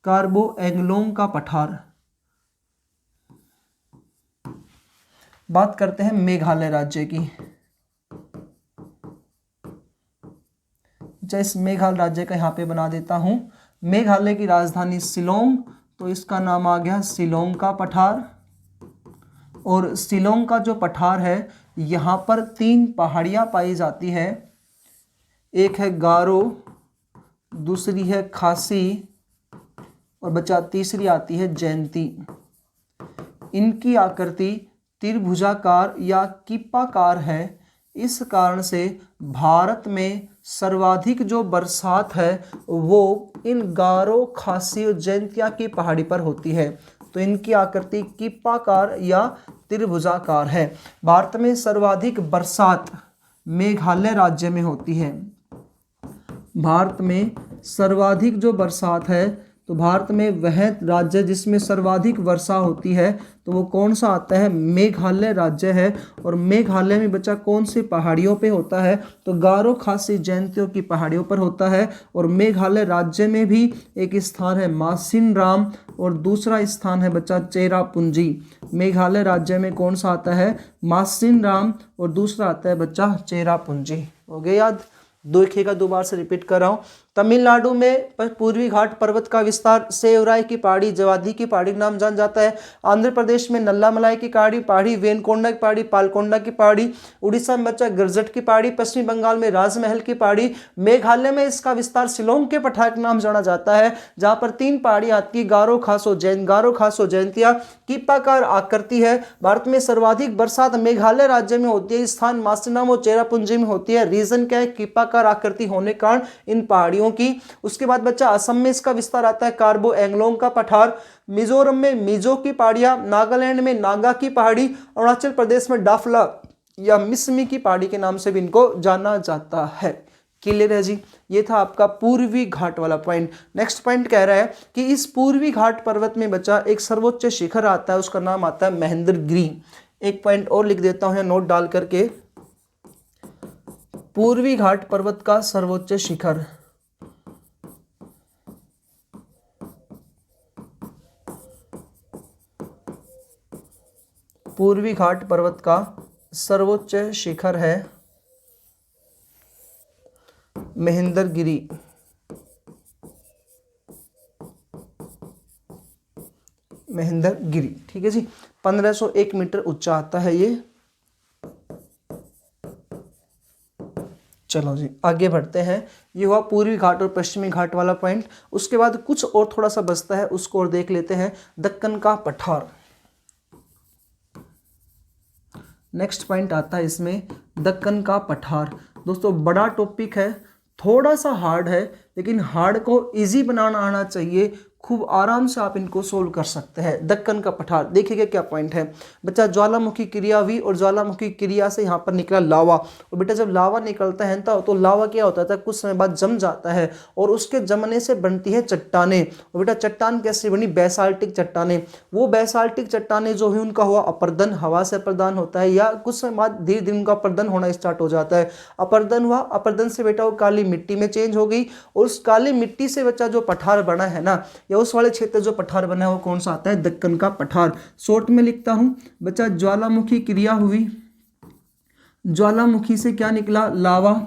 कार्बो एंगलोंग का पठार। बात करते हैं मेघालय राज्य की। इस मेघालय राज्य का यहाँ पे बना देता हूँ। मेघालय की राजधानी शिलोंग, तो इसका नाम आ गया शिलोंग का पठार। और शिलोंग का जो पठार है यहाँ पर 3 पहाड़ियाँ पाई जाती है। एक है गारो, दूसरी है खासी, और बच्चा तीसरी आती है जयंती। इनकी आकृति त्रिभुजाकार या किप्पाकार है। इस कारण से भारत में सर्वाधिक जो बरसात है वो इन गारो, खासी और जयंतिया की पहाड़ी पर होती है। तो इनकी आकृति किप्पाकार या त्रिभुजाकार है। भारत में सर्वाधिक बरसात मेघालय राज्य में होती है। भारत में सर्वाधिक जो बरसात है तो भारत में वह राज्य जिसमें सर्वाधिक वर्षा होती है तो वो कौन सा आता है, मेघालय राज्य है। और मेघालय में बच्चा कौन सी पहाड़ियों पे होता है, तो गारो खासी जयंतियों की पहाड़ियों पर होता है। और मेघालय राज्य में भी एक स्थान है मासिनराम और दूसरा स्थान है बच्चा चेरापूंजी। मेघालय राज्य में कौन सा आता है, मासिनराम और दूसरा आता है बच्चा चेरापूंजी। हो गया याद। देखिएगा दोबारा से रिपीट कर रहा हूँ। तमिलनाडु में पूर्वी घाट पर्वत का विस्तार सेवराई की पहाड़ी, जवादी की पहाड़ी नाम जान जाता है। आंध्र प्रदेश में नल्लामलाई की पहाड़ी, वेनकोंडा की पहाड़ी, पालकोंडा की पहाड़ी। उड़ीसा में बच्चा गिरजट की पहाड़ी। पश्चिमी बंगाल में राजमहल की पहाड़ी। मेघालय में इसका विस्तार शिलोंग के पठार के नाम जाना जाता है, जहां पर 3 पहाड़ी आती है, गारो खासो जयंतिया कीपाकार आकृति है। भारत में सर्वाधिक बरसात मेघालय राज्य में होती है, स्थान मासिनराम और चेरापूंजी में होती है। रीजन क्या है, कीपाकार आकृति होने के कारण इन पहाड़ियों की। उसके बाद बच्चा असम में इसका विस्तार आता है, कार्बो एंगलोंग का पठार। मिजोरम में मिजो की पहाड़ियां, नागालैंड में नागा की पहाड़ी, अरुणाचल प्रदेश में डाफला या मिसमी की पहाड़ी के नाम से भी इनको जाना जाता है। क्लियर है जी। ये था आपका पूर्वी घाट वाला पॉइंट। नेक्स्ट पॉइंट कह रहा है कि इस पूर्वी घाट पर्वत में बच्चा एक सर्वोच्च शिखर आता है, उसका नाम आता है महेंद्रगिरी। एक पॉइंट और लिख देता हूं नोट डाल करके, पूर्वी घाट पर्वत का सर्वोच्च शिखर, पूर्वी घाट पर्वत का सर्वोच्च शिखर है महेंद्रगिरी। महेंद्रगिरी, ठीक है जी। 1501 मीटर ऊंचा आता है ये। चलो जी आगे बढ़ते हैं। ये हुआ पूर्वी घाट और पश्चिमी घाट वाला पॉइंट। उसके बाद कुछ और थोड़ा सा बचता है, उसको और देख लेते हैं। दक्कन का पठार, नेक्स्ट पॉइंट आता है इसमें, दक्कन का पठार। दोस्तों बड़ा टॉपिक है, थोड़ा सा हार्ड है, लेकिन हार्ड को इजी बनाना आना चाहिए। खूब आराम से आप इनको सोल्व कर सकते हैं। दक्कन का पठार देखिएगा क्या पॉइंट है बच्चा, ज्वालामुखी क्रिया हुई और ज्वालामुखी क्रिया से यहाँ पर निकला लावा। और बेटा जब लावा निकलता है तो लावा क्या होता है, कुछ समय बाद जम जाता है और उसके जमने से बनती है चट्टाने। और बेटा चट्टान कैसे बनी, बेसाल्टिक चट्टाने। वो बेसाल्टिक चट्टाने जो है उनका हुआ अपर्दन, हवा से अपर्दन होता है, या कुछ समय बाद धीरे धीरे उनका अपर्दन होना स्टार्ट हो जाता है। अपर्दन हुआ, अपर्दन से बेटा वो काली मिट्टी में चेंज हो गई और उस काली मिट्टी से बच्चा जो पठार बना है ना, या उस वाले क्षेत्र जो पठार बना है वो कौन सा आता है, दक्कन का पठार। शॉर्ट में लिखता हूं बच्चा, ज्वालामुखी क्रिया हुई, ज्वालामुखी से क्या निकला, लावा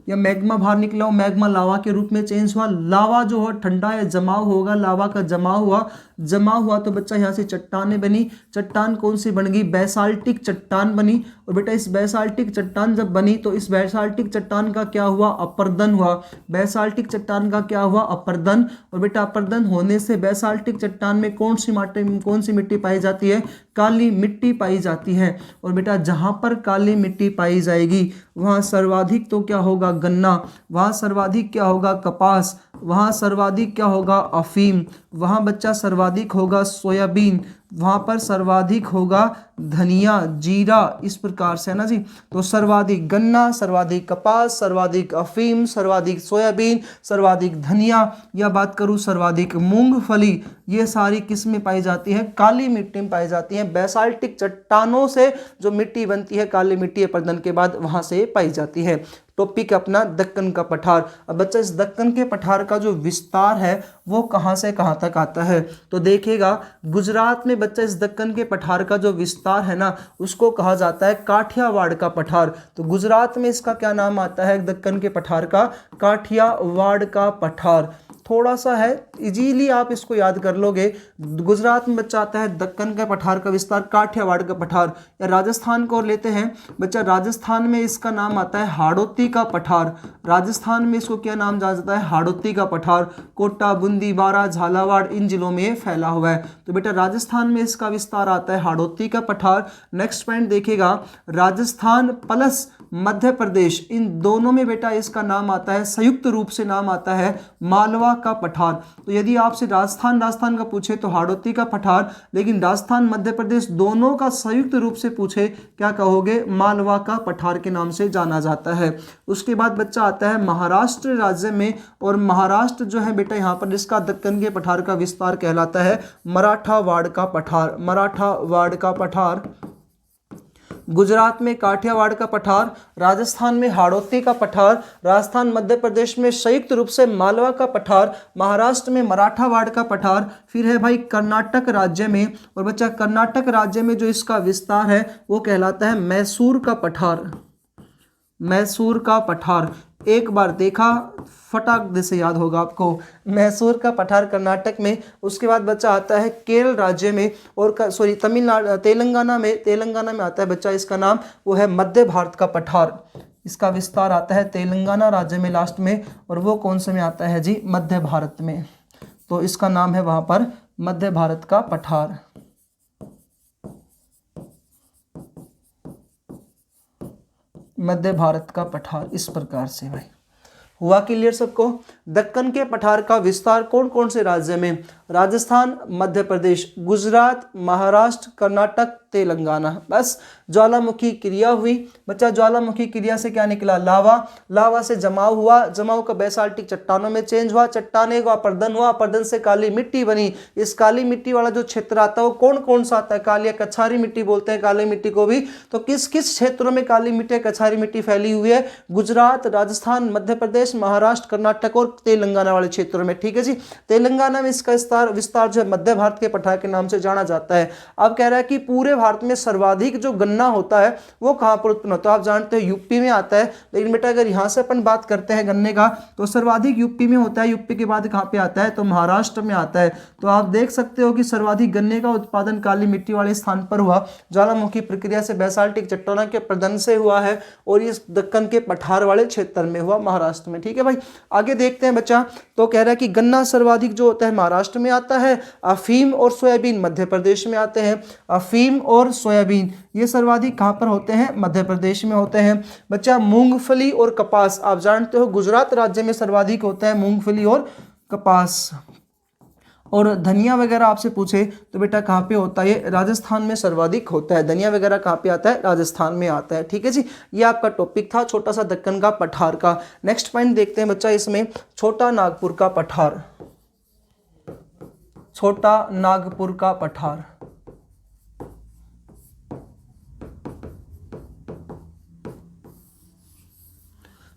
या मैग्मा बाहर निकला, हो मैग्मा लावा के रूप में चेंज हुआ। लावा जो हो ठंडा या जमाव होगा, लावा का जमा हुआ तो बच्चा यहाँ से चट्टानें बनी। चट्टान कौन सी बन गई, बेसाल्टिक चट्टान बनी। और बेटा इस बेसाल्टिक चट्टान जब बनी तो इस बेसाल्टिक चट्टान का क्या हुआ, अपर्दन हुआ। बेसाल्टिक चट्टान का क्या हुआ, अपर्दन। और बेटा अपर्दन होने से बेसाल्टिक चट्टान में कौन सी मिट्टी पाई जाती है, काली मिट्टी पाई जाती है। और बेटा जहां पर काली मिट्टी पाई जाएगी वहां सर्वाधिक तो क्या होगा, गन्ना। वहां सर्वाधिक क्या होगा, कपास। वहां सर्वाधिक क्या होगा, अफीम। वहां बच्चा सर्वाधिक होगा सोयाबीन। वहां पर सर्वाधिक होगा धनिया, जीरा, इस प्रकार से है ना जी। तो सर्वाधिक गन्ना, सर्वाधिक कपास, सर्वाधिक अफीम, सर्वाधिक सोयाबीन, सर्वाधिक धनिया, या बात करूं सर्वाधिक मूंगफली, ये सारी किस में पाई जाती है, काली मिट्टी में पाई जाती है। बेसाल्टिक चट्टानों से जो मिट्टी बनती है, काली मिट्टी अपर्दन के बाद वहां से पाई जाती है। टॉपिक अपना दक्कन का पठार। अब बच्चा इस दक्कन के पठार का जो विस्तार है वो कहां से कहां तक आता है, तो देखिएगा गुजरात में बच्चा इस दक्कन के पठार का जो विस्तार है ना उसको कहा जाता है काठियावाड़ का पठार। तो गुजरात में इसका क्या नाम आता है, दक्कन के पठार का, काठियावाड़ का पठार। थोड़ा सा है, इजीली आप इसको याद कर लोगे। गुजरात में बच्चा आता है दक्कन के पठार का विस्तार, काठियावाड़ का पठार। या राजस्थान को लेते हैं बच्चा, राजस्थान में इसका नाम आता है हाड़ौती का पठार। राजस्थान में इसको क्या नाम जाना जाता है, हाड़ौती का पठार। कोटा, बूंदी, बारा, झालावाड़ इन जिलों में फैला हुआ है। तो बेटा राजस्थान में इसका विस्तार आता है हाड़ौती का पठार। नेक्स्ट पॉइंट देखिएगा, राजस्थान प्लस मध्य प्रदेश, इन दोनों में बेटा इसका नाम आता है, संयुक्त रूप से नाम आता है मालवा का पठार। तो यदि आपसे राजस्थान का पूछे तो हाड़ौती का पठार, लेकिन राजस्थान मध्य प्रदेश दोनों का संयुक्त रूप से पूछे क्या कहोगे, मालवा का पठार के नाम से जाना जाता है। उसके बाद बच्चा आता है महाराष्ट्र राज्य में, और महाराष्ट्र जो है बेटा यहाँ पर इसका दक्कन के पठार का विस्तार कहलाता है मराठावाड़ का पठार। मराठावाड़ का पठार, गुजरात में काठियावाड़ का पठार, राजस्थान में हाड़ौती का पठार, राजस्थान मध्य प्रदेश में संयुक्त रूप से मालवा का पठार, महाराष्ट्र में मराठावाड़ का पठार, फिर है भाई कर्नाटक राज्य में, और बच्चा कर्नाटक राज्य में जो इसका विस्तार है वो कहलाता है मैसूर का पठार। मैसूर का पठार एक बार देखा फटाक से याद होगा आपको, मैसूर का पठार कर्नाटक में। उसके बाद बच्चा आता है केरल राज्य में, और तमिलनाडु तेलंगाना में आता है बच्चा, इसका नाम वो है मध्य भारत का पठार। इसका विस्तार आता है तेलंगाना राज्य में लास्ट में, और वो कौन से में आता है जी, मध्य भारत में। तो इसका नाम है वहाँ पर मध्य भारत का पठार। मध्य भारत का पठार इस प्रकार से भाई हुआ क्लियर सबको। दक्कन के पठार का विस्तार कौन कौन से राज्य में, राजस्थान, मध्य प्रदेश, गुजरात, महाराष्ट्र, कर्नाटक, तेलंगाना। बस ज्वालामुखी क्रिया हुई बच्चा, ज्वालामुखी क्रिया से क्या निकला, लावा, लावा से जमाव हुआ, जमाव का बेसाल्टिक चट्टानों में चेंज हुआ, चट्टाने का अपर्दन हुआ, अपर्दन से काली मिट्टी बनी। इस काली मिट्टी वाला जो क्षेत्र आता है वो कौन कौन सा आता है, काली कछारी मिट्टी बोलते हैं काली मिट्टी को भी। तो किस किस क्षेत्रों में काली मिट्टी कछारी मिट्टी फैली हुई है, गुजरात, राजस्थान, मध्य प्रदेश, महाराष्ट्र, कर्नाटक और तेलंगाना वाले क्षेत्रों में। ठीक है जी, तेलंगाना में इसका विस्तार जो है मध्य भारत के पठार के नाम से जाना जाता है। अब कह रहा है कि पूरे भारत में सर्वाधिक जो गन्ना होता है वो कहां पर उत्पन्न होता है, आप जानते हो यूपी में आता है। लेकिन बेटा अगर यहां से अपन बात करते हैं गन्ने का तो सर्वाधिक यूपी में होता है, यूपी के बाद कहां पे आता है तो महाराष्ट्र में आता है। तो आप देख सकते हो कि सर्वाधिक गन्ने का उत्पादन काली मिट्टी वाले स्थान पर हुआ, ज्वालामुखी प्रक्रिया से बेसाल्टिक चट्टानों के प्रदन से हुआ है, और ये दक्कन के पठार वाले क्षेत्र में हुआ, महाराष्ट्र में। ठीक है भाई, आगे देखते हैं बच्चा। तो कह रहा है कि गन्ना सर्वाधिक जो होता है महाराष्ट्र में आता है, अफीम और सोयाबीन मध्य प्रदेश में आते हैं। अफीम और सोयाबीन ये सर्वाधिक कहां पर होते हैं, मध्य प्रदेश में होते हैं। बच्चा मूंगफली और कपास, आप जानते हो गुजरात राज्य में सर्वाधिक होता है मूंगफली और कपास। और धनिया वगैरह आपसे पूछे तो बेटा कहाँ पे होता है, ये राजस्थान में सर्वाधिक होता है। धनिया वगैरह कहाँ पे आता है, राजस्थान में आता है। ठीक है जी, ये आपका टॉपिक था छोटा सा दक्कन का पठार का। नेक्स्ट पॉइंट देखते हैं बच्चा, इसमें छोटा नागपुर का पठार। छोटा नागपुर का पठार,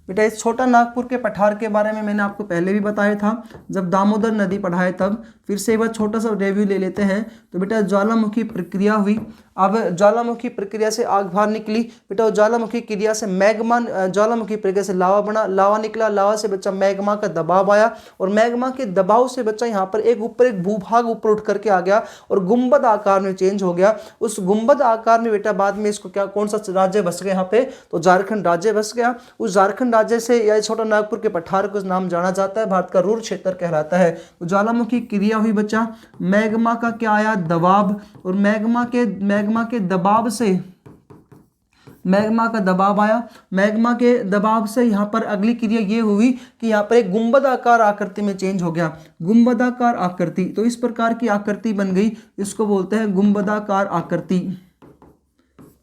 बेटा इस छोटा नागपुर के पठार के बारे में मैंने आपको पहले भी बताया था जब दामोदर नदी पढ़ाए तब। फिर से एक बार छोटा सा रिव्यू ले लेते हैं। तो बेटा ज्वालामुखी प्रक्रिया हुई, अब ज्वालामुखी प्रक्रिया से आग बाहर निकली। बेटा ज्वालामुखी क्रिया से मैग्मा, ज्वालामुखी प्रक्रिया से लावा बना, लावा निकला, लावा से बच्चा मैग्मा का दबाव आया, और मैग्मा के दबाव से बच्चा यहाँ पर एक भूभाग ऊपर उठ करके आ गया और गुंबद आकार में चेंज हो गया। उस गुंबद आकार में बेटा बाद में इसको क्या कौन सा राज्य बस गया यहाँ पे, तो झारखंड राज्य बस गया। उस झारखंड राज्य से या छोटा नागपुर के पठार को नाम जाना जाता है, भारत का रूर क्षेत्र कहलाता है। तो ज्वालामुखी क्रिया हुई बच्चा, मैग्मा का क्या आया, दबाव, और मैग्मा के दबाव से, मैग्मा का दबाव आया, मैग्मा के दबाव से यहाँ पर अगली क्रिया ये हुई कि यहाँ पर एक गुंबदाकार आकृति में चेंज हो गया, गुंबदाकार आकृति। तो इस प्रकार की आकृति बन गई, इसको बोलते हैं गुंबदाकार आकृति।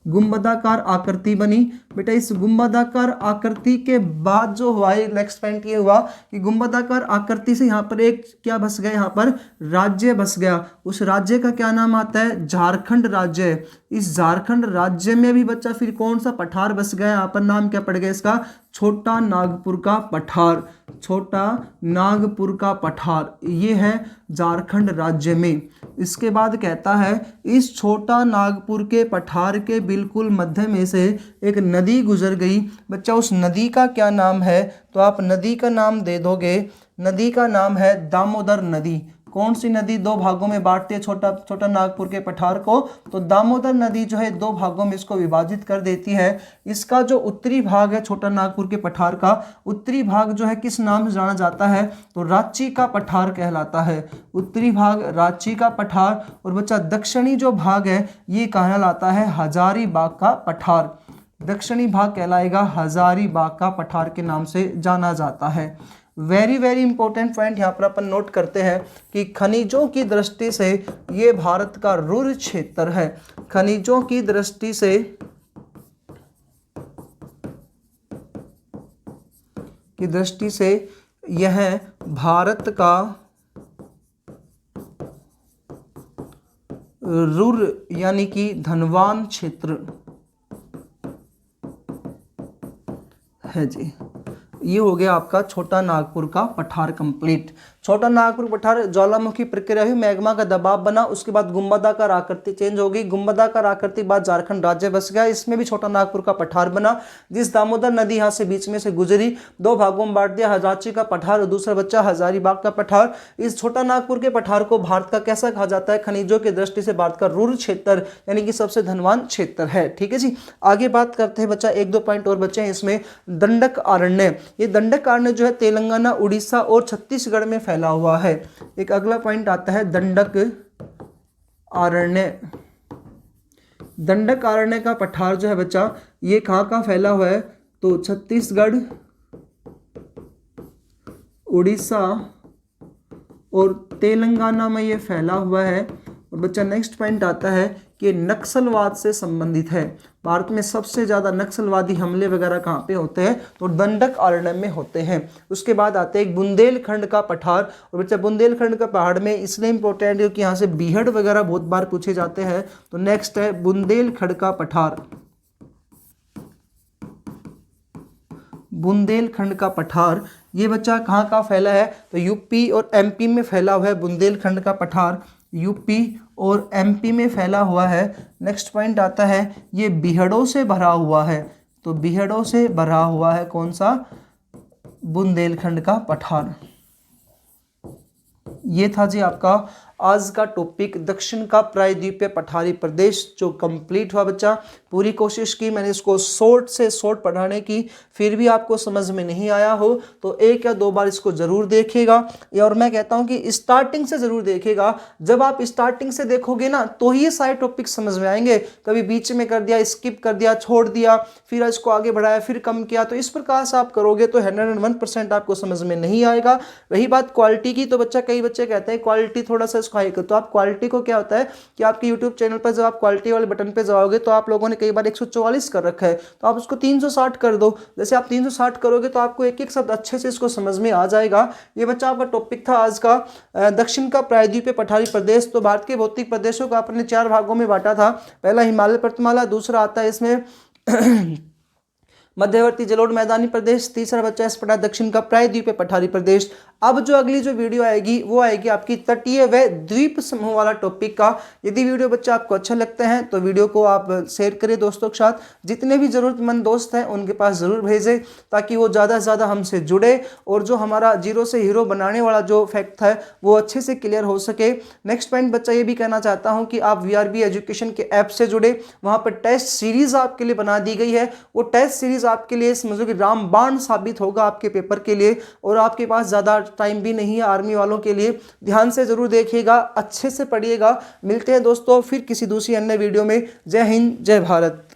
गुंबदाकार आकृति बनी। बेटा इस गुंबदाकार आकृति के बाद जो हुआ, नेक्स्ट पॉइंट ये हुआ कि गुंबदाकार आकृति से यहाँ पर एक क्या बस गया, यहाँ पर राज्य बस गया। उस राज्य का क्या नाम आता है, झारखंड राज्य। इस झारखंड राज्य में भी बच्चा फिर कौन सा पठार बस गया, यहाँ पर नाम क्या पड़ गया इसका, छोटा नागपुर का पठार। छोटा नागपुर का पठार ये है झारखंड राज्य में। इसके बाद कहता है इस छोटा नागपुर के पठार के बिल्कुल मध्य में से एक नदी गुजर गई। बच्चा उस नदी का क्या नाम है, तो आप नदी का नाम दे दोगे, नदी का नाम है दामोदर नदी। कौन सी नदी दो भागों में बांटती है छोटा नागपुर के पठार को, तो दामोदर नदी जो है दो भागों में इसको विभाजित कर देती है। इसका जो उत्तरी भाग है छोटा नागपुर के पठार का, उत्तरी भाग जो है किस नाम से जाना जाता है, तो रांची का पठार कहलाता है। उत्तरी भाग रांची का पठार, और बच्चा दक्षिणी जो भाग है ये कहलाता है हजारीबाग का पठार। दक्षिणी भाग कहलाएगा हजारीबाग का पठार के नाम से जाना जाता है। वेरी वेरी इंपॉर्टेंट पॉइंट यहाँ पर अपन नोट करते हैं कि खनिजों की दृष्टि से ये भारत का रुर क्षेत्र है। खनिजों की दृष्टि से यह भारत का रुर यानी कि धनवान क्षेत्र है जी। ये हो गया आपका छोटा नागपुर का पठार कंप्लीट। छोटा नागपुर पठार ज्वालामुखी प्रक्रिया हुई, मैग्मा का दबाव बना, उसके बाद गुंबदाकार आकृति चेंज हो गई, गुंबदाकार आकृति बाद झारखंड राज्य बस गया, इसमें भी छोटा नागपुर का पठार बना। जिस दामोदर नदी यहाँ से बीच में से गुजरी, 2 भागों में बांट दिया, हजाची का पठार और दूसरा बच्चा हजारीबाग का पठार। इस छोटा नागपुर के पठार को भारत का कैसा कहा जाता है? खनिजों की दृष्टि से भारत का रुर क्षेत्र यानी कि सबसे धनवान क्षेत्र है। ठीक है जी, आगे बात करते हैं बच्चा, 1-2 पॉइंट और बच्चे हैं इसमें। दंडक अरण्य, ये दंडक अरण्य जो है तेलंगाना, उड़ीसा और छत्तीसगढ़ में फैला हुआ है। एक अगला पॉइंट आता है दंडक अरण्य। दंडक अरण्य का पठार जो है बच्चा ये कहाँ फैला हुआ है? तो छत्तीसगढ़, उड़ीसा और तेलंगाना में ये फैला हुआ है। और बच्चा नेक्स्ट पॉइंट आता है कि नक्सलवाद से संबंधित है। भारत में सबसे ज़्यादा नक्सलवादी हमले वगैरह कहाँ पे होते हैं? तो दंडक अरण्य में होते हैं। उसके बाद आते हैं बुंदेलखंड का पठार। और बच्चा बुंदेलखंड का पहाड़ में इसलिए इंपॉर्टेंट है कि यहाँ से बीहड़ वगैरह बहुत बार पूछे जाते हैं। तो नेक्स्ट है बुंदेलखंड का पठार। बुंदेलखंड का पठार ये बच्चा कहाँ का फैला है? तो यूपी और एमपी में फैला हुआ है। बुंदेलखंड का पठार यूपी और एमपी में फैला हुआ है। नेक्स्ट पॉइंट आता है ये बीहड़ों से भरा हुआ है। तो बीहड़ों से भरा हुआ है कौन सा? बुंदेलखंड का पठार। ये था जी आपका आज का टॉपिक, दक्षिण का प्रायद्वीपीय पठारी प्रदेश, जो कंप्लीट हुआ बच्चा। पूरी कोशिश की मैंने इसको शॉर्ट से शॉर्ट पढ़ाने की, फिर भी आपको समझ में नहीं आया हो तो 1 या 2 बार इसको ज़रूर देखिएगा। और मैं कहता हूं कि स्टार्टिंग से ज़रूर देखिएगा। जब आप स्टार्टिंग से देखोगे ना तो ही ये सारे टॉपिक समझ में आएंगे। कभी बीच में कर दिया, स्किप कर दिया, छोड़ दिया, फिर इसको आगे बढ़ाया, फिर कम किया, तो इस प्रकार से आप करोगे तो 101% आपको समझ में नहीं आएगा। रही बात क्वालिटी की, तो बच्चा कई बच्चे कहते हैं क्वालिटी थोड़ा सा इसको हाई कर। तो आप क्वालिटी को क्या होता है कि आपके यूट्यूब चैनल पर जब आप क्वालिटी वाले बटन पे जाओगे तो आप लोगों ने कई बार 144 कर रखा है, तो आप उसको 360 कर दो। जैसे आप 360 करोगे तो आपको एक एक शब्द अच्छे से इसको समझ में आ जाएगा। ये बच्चा आपका टॉपिक था आज का, दक्षिण का प्रायद्वीपीय पठारी प्रदेश। तो भारत के भौतिक प्रदेशों को आपने 4 भागों में बांटा था। पहला हिमालय पर्वतमाला, दूसरा आता है इसमें मध्यवर्ती जलोढ़ मैदानी प्रदेश, तीसरा बच्चा इस पठार दक्षिण का प्रायद्वीपीय पठारी प्रदेश। अब जो अगली जो वीडियो आएगी वो आएगी आपकी तटीय व द्वीप समूह वाला टॉपिक का। यदि वीडियो बच्चा आपको अच्छा लगता है तो वीडियो को आप शेयर करें दोस्तों के साथ। जितने भी जरूरतमंद दोस्त हैं उनके पास ज़रूर भेजें ताकि वो ज़्यादा से ज़्यादा हमसे जुड़े और जो हमारा जीरो से हीरो बनाने वाला जो फैक्ट है वो अच्छे से क्लियर हो सके। नेक्स्ट पॉइंट बच्चा ये भी कहना चाहता हूँ कि आप VRB एजुकेशन के ऐप से जुड़े, वहाँ पर टेस्ट सीरीज़ आपके लिए बना दी गई है। वो टेस्ट सीरीज़ आपके लिए समझो कि रामबाण साबित होगा आपके पेपर के लिए, और आपके पास ज़्यादा टाइम भी नहीं है आर्मी वालों के लिए। ध्यान से जरूर देखिएगा, अच्छे से पढ़िएगा। मिलते हैं दोस्तों फिर किसी दूसरी अन्य वीडियो में। जय हिंद, जय भारत।